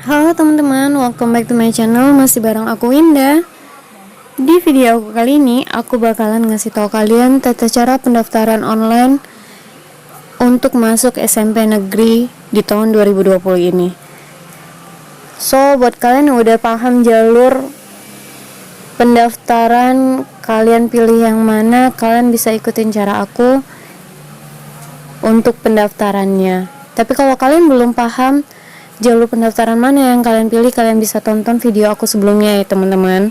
Halo teman-teman, welcome back to my channel. Masih bareng aku Winda. Di video aku kali ini, aku bakalan ngasih tahu kalian tata cara pendaftaran online untuk masuk SMP negeri di tahun 2020 ini. So, buat kalian yang udah paham jalur pendaftaran, kalian pilih yang mana, kalian bisa ikutin cara aku untuk pendaftarannya. Tapi kalau kalian belum paham jalur pendaftaran mana yang kalian pilih, kalian bisa tonton video aku sebelumnya ya teman-teman.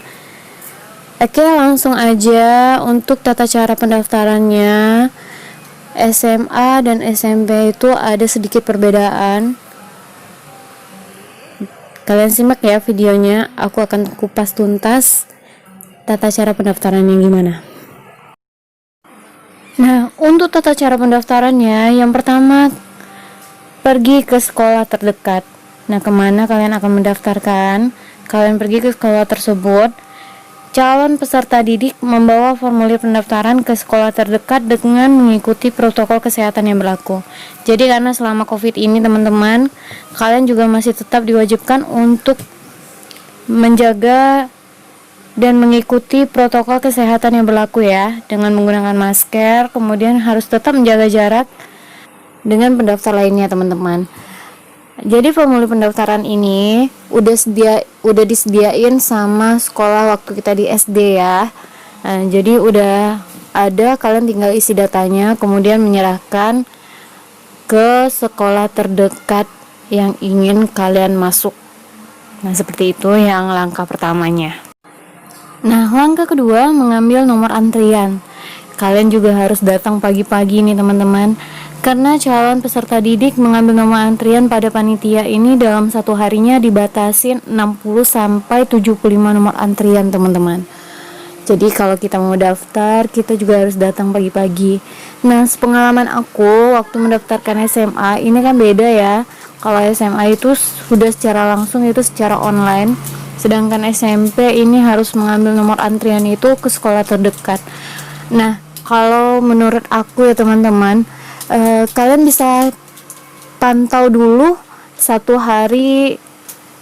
Oke, langsung aja untuk tata cara pendaftarannya. SMA dan SMP itu ada sedikit perbedaan. Kalian simak ya videonya, aku akan kupas tuntas tata cara pendaftarannya gimana. Nah, untuk tata cara pendaftarannya, yang pertama pergi ke sekolah terdekat. Nah, kemana kalian akan mendaftarkan? Kalian pergi ke sekolah tersebut. Calon peserta didik membawa formulir pendaftaran ke sekolah terdekat dengan mengikuti protokol kesehatan yang berlaku. Jadi karena selama COVID ini teman-teman, kalian juga masih tetap diwajibkan untuk menjaga dan mengikuti protokol kesehatan yang berlaku ya, dengan menggunakan masker, kemudian harus tetap menjaga jarak dengan pendaftar lainnya teman-teman. Jadi formulir pendaftaran ini udah disediain sama sekolah waktu kita di SD ya. Nah, jadi udah ada, kalian tinggal isi datanya kemudian menyerahkan ke sekolah terdekat yang ingin kalian masuk. Nah, seperti itu yang langkah pertamanya. Nah, langkah kedua mengambil nomor antrian. Kalian juga harus datang pagi-pagi nih teman-teman, karena calon peserta didik mengambil nomor antrian pada panitia ini dalam satu harinya dibatasin 60-75 nomor antrian teman-teman. Jadi kalau kita mau daftar, kita juga harus datang pagi-pagi. Nah, sepengalaman aku waktu mendaftarkan SMA ini kan beda ya. Kalau SMA itu sudah secara langsung, itu secara online, sedangkan SMP ini harus mengambil nomor antrian itu ke sekolah terdekat. Nah, kalau menurut aku ya teman-teman, kalian bisa pantau dulu satu hari.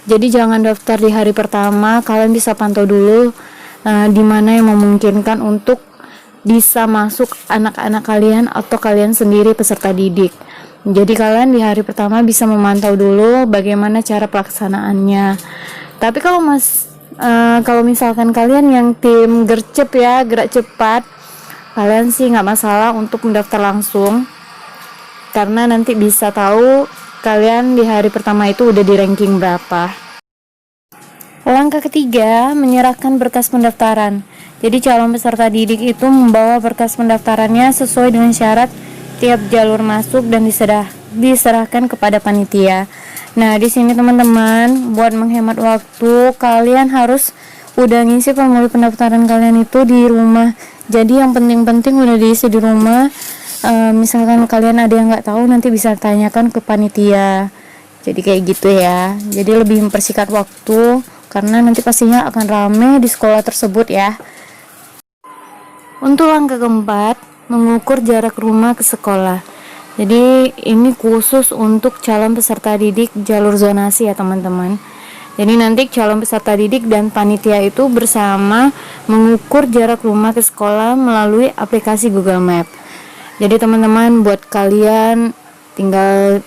Jadi jangan daftar di hari pertama, kalian bisa pantau dulu di mana yang memungkinkan untuk bisa masuk anak-anak kalian atau kalian sendiri peserta didik. Jadi kalian di hari pertama bisa memantau dulu bagaimana cara pelaksanaannya. Tapi kalau misalkan kalian yang tim gercep ya, gerak cepat, kalian sih nggak masalah untuk mendaftar langsung, karena nanti bisa tahu kalian di hari pertama itu udah di ranking berapa. Langkah ketiga, menyerahkan berkas pendaftaran. Jadi calon peserta didik itu membawa berkas pendaftarannya sesuai dengan syarat tiap jalur masuk dan diserahkan kepada panitia. Nah, di sini teman-teman, buat menghemat waktu, kalian harus udah ngisi formulir pendaftaran kalian itu di rumah. Jadi yang penting-penting udah diisi di rumah. Misalkan kalian ada yang nggak tahu, nanti bisa tanyakan ke panitia. Jadi kayak gitu ya. Jadi lebih mempersingkat waktu, karena nanti pastinya akan rame di sekolah tersebut ya. Untuk langkah keempat, mengukur jarak rumah ke sekolah. Jadi ini khusus untuk calon peserta didik jalur zonasi ya teman-teman. Jadi nanti calon peserta didik dan panitia itu bersama mengukur jarak rumah ke sekolah melalui aplikasi Google Map. Jadi teman-teman, buat kalian tinggal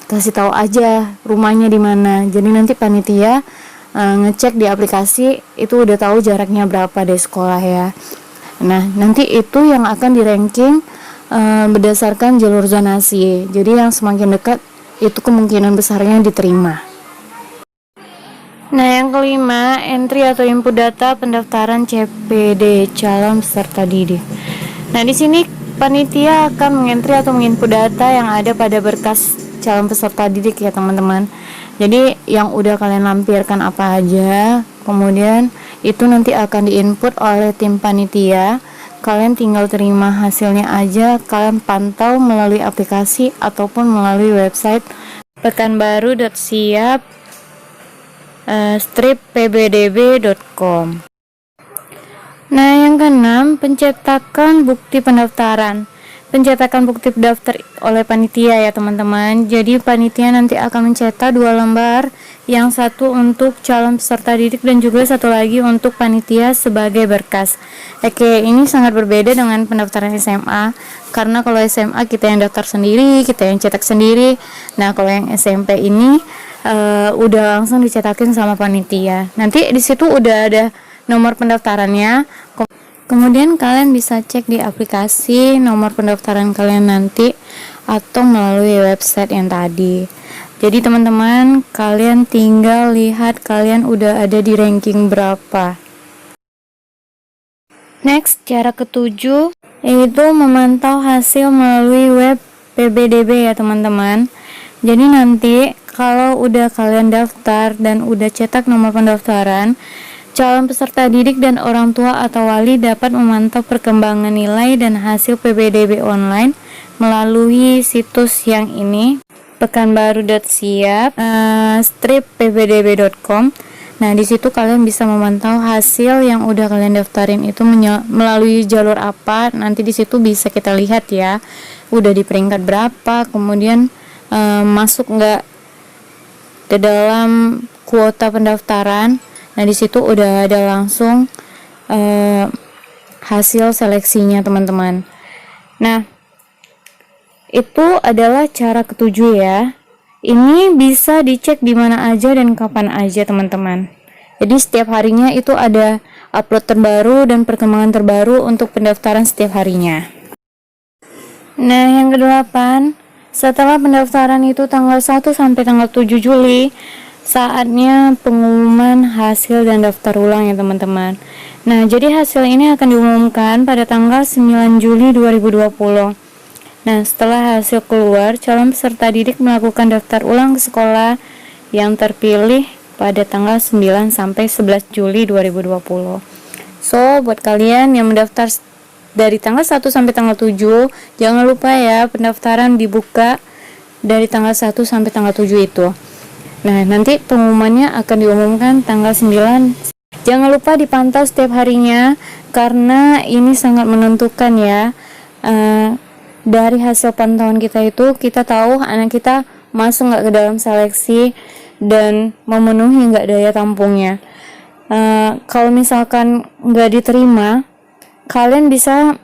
kasih tahu aja rumahnya di mana. Jadi nanti panitia ngecek di aplikasi itu udah tahu jaraknya berapa dari sekolah ya. Nah, nanti itu yang akan di-ranking berdasarkan jalur zonasi. Jadi yang semakin dekat itu kemungkinan besarnya diterima. Nah, yang kelima, entry atau input data pendaftaran CPD calon peserta didik. Nah, di sini panitia akan mengentry atau menginput data yang ada pada berkas calon peserta didik ya teman-teman. Jadi yang udah kalian lampirkan apa aja, kemudian itu nanti akan diinput oleh tim panitia. Kalian tinggal terima hasilnya aja, kalian pantau melalui aplikasi ataupun melalui website pekanbaru.siap-pbdb.com. Nah, yang keenam, pencetakan bukti pendaftaran. pencetakan bukti daftar oleh panitia ya teman-teman. Jadi panitia nanti akan mencetak 2 lembar, yang satu untuk calon peserta didik dan juga satu lagi untuk panitia sebagai berkas. Oke, ini sangat berbeda dengan pendaftaran SMA, karena kalau SMA kita yang daftar sendiri, kita yang cetak sendiri. Nah kalau yang SMP ini udah langsung dicetakin sama panitia. Nanti di situ udah ada nomor pendaftarannya. Kemudian kalian bisa cek di aplikasi nomor pendaftaran kalian nanti atau melalui website yang tadi. Jadi teman-teman, kalian tinggal lihat kalian udah ada di ranking berapa. Next, cara ketujuh yaitu memantau hasil melalui web PBDB ya teman-teman. Jadi nanti kalau udah kalian daftar dan udah cetak nomor pendaftaran, calon peserta didik dan orang tua atau wali dapat memantau perkembangan nilai dan hasil PBDB online melalui situs yang ini, pekanbaru.siap /pbdb.com. Nah, di situ kalian bisa memantau hasil yang udah kalian daftarin itu melalui jalur apa. Nanti di situ bisa kita lihat ya, udah di peringkat berapa, kemudian masuk nggak ke dalam kuota pendaftaran. Nah, di situ udah ada langsung hasil seleksinya teman-teman. Nah, itu adalah cara ketujuh ya. Ini bisa dicek di mana aja dan kapan aja teman-teman. Jadi setiap harinya itu ada upload terbaru dan perkembangan terbaru untuk pendaftaran setiap harinya. Nah, yang kedelapan, setelah pendaftaran itu tanggal 1 sampai tanggal 7 Juli, saatnya pengumuman hasil dan daftar ulang ya teman-teman. Nah, jadi hasil ini akan diumumkan pada tanggal 9 Juli 2020. Nah, setelah hasil keluar, calon peserta didik melakukan daftar ulang ke sekolah yang terpilih pada tanggal 9 sampai 11 Juli 2020. So, buat kalian yang mendaftar dari tanggal 1 sampai tanggal 7, jangan lupa ya, pendaftaran dibuka dari tanggal 1 sampai tanggal 7 itu. Nah, nanti pengumumannya akan diumumkan tanggal 9. Jangan lupa dipantau setiap harinya, karena ini sangat menentukan ya. Dari hasil pantauan kita itu, kita tahu anak kita masuk nggak ke dalam seleksi dan memenuhi nggak daya tampungnya. Kalau misalkan nggak diterima, kalian bisa,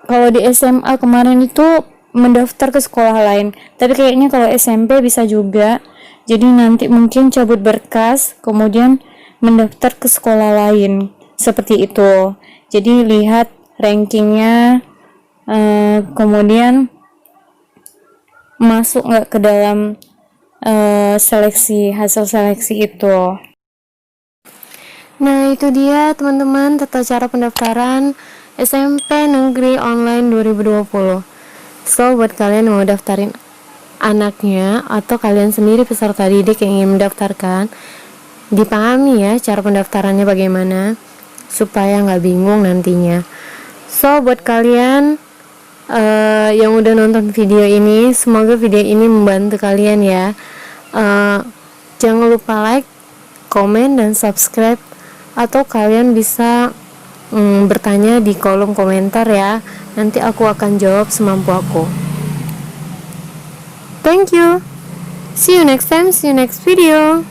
kalau di SMA kemarin itu mendaftar ke sekolah lain, tapi kayaknya kalau SMP bisa juga. Jadi nanti mungkin cabut berkas, kemudian mendaftar ke sekolah lain, seperti itu. Jadi lihat rankingnya, kemudian masuk nggak ke dalam hasil seleksi itu. Nah, itu dia teman-teman tata cara pendaftaran SMP Negeri Online 2020. So, buat kalian yang mau daftarin anaknya atau kalian sendiri peserta didik yang ingin mendaftarkan, dipahami ya cara pendaftarannya bagaimana supaya nggak bingung nantinya. So, buat kalian yang udah nonton video ini, semoga video ini membantu kalian ya. Jangan lupa like, komen, dan subscribe, atau kalian bisa bertanya di kolom komentar ya. Nanti aku akan jawab semampu aku. Thank you. See you next time, see you next video.